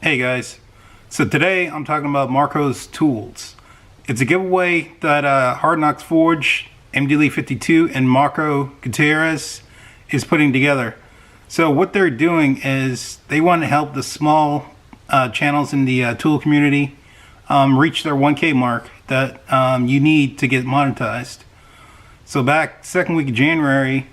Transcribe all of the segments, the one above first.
Hey guys, so today I'm talking about Marcostools. It's a giveaway that Hard Knocks Forge, MDLE52, and Marco Gutierrez is putting together. So what they're doing is they want to help the small channels in the tool community reach their 1K mark that you need to get monetized. So back second week of January,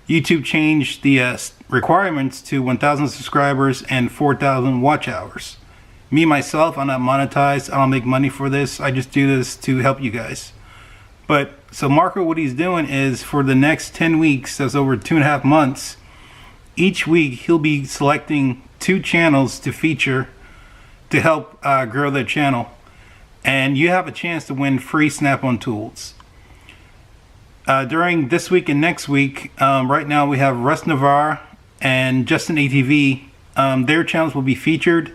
YouTube changed the requirements to 1,000 subscribers and 4,000 watch hours. Me, myself, I'm not monetized. I don't make money for this. I just do this to help you guys. But so Marco, what he's doing is for the next 10 weeks, that's over 2.5 months, each week he'll be selecting 2 channels to feature to help grow their channel. And you have a chance to win free snap-on tools. During this week and next week, right now we have Russ, Navara, and JustinATV. Their channels will be featured,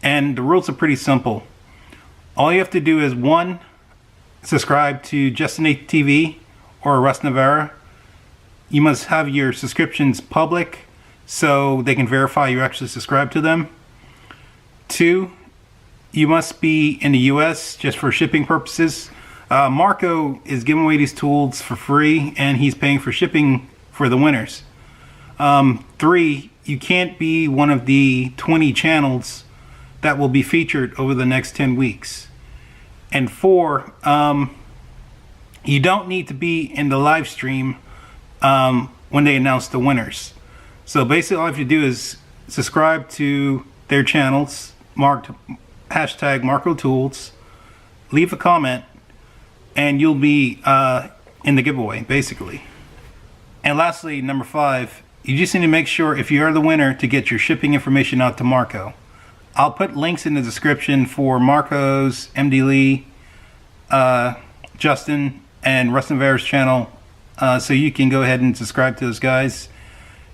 and the rules are pretty simple. All you have to do is 1, subscribe to JustinATV or Russ, Navara. You must have your subscriptions public so they can verify you actually subscribe to them. 2, you must be in the US just for shipping purposes. Marco is giving away these tools for free, and he's paying for shipping for the winners. 3, you can't be one of the 20 channels that will be featured over the next 10 weeks. And 4, you don't need to be in the live stream when they announce the winners. So basically all you have to do is subscribe to their channels, marked hashtag Marcostools, leave a comment, and you'll be in the giveaway, basically. And lastly, number 5, you just need to make sure if you are the winner to get your shipping information out to Marco. I'll put links in the description for Marco's, MDLE, Justin, and Russ Navara's channel, so you can go ahead and subscribe to those guys.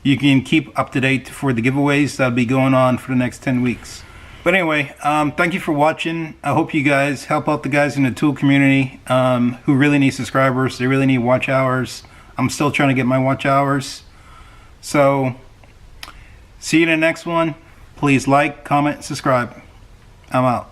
You can keep up to date for the giveaways that'll be going on for the next 10 weeks. But anyway, thank you for watching. I hope you guys help out the guys in the tool community who really need subscribers. They really need watch hours. I'm still trying to get my watch hours. So, see you in the next one. Please like, comment, subscribe. I'm out.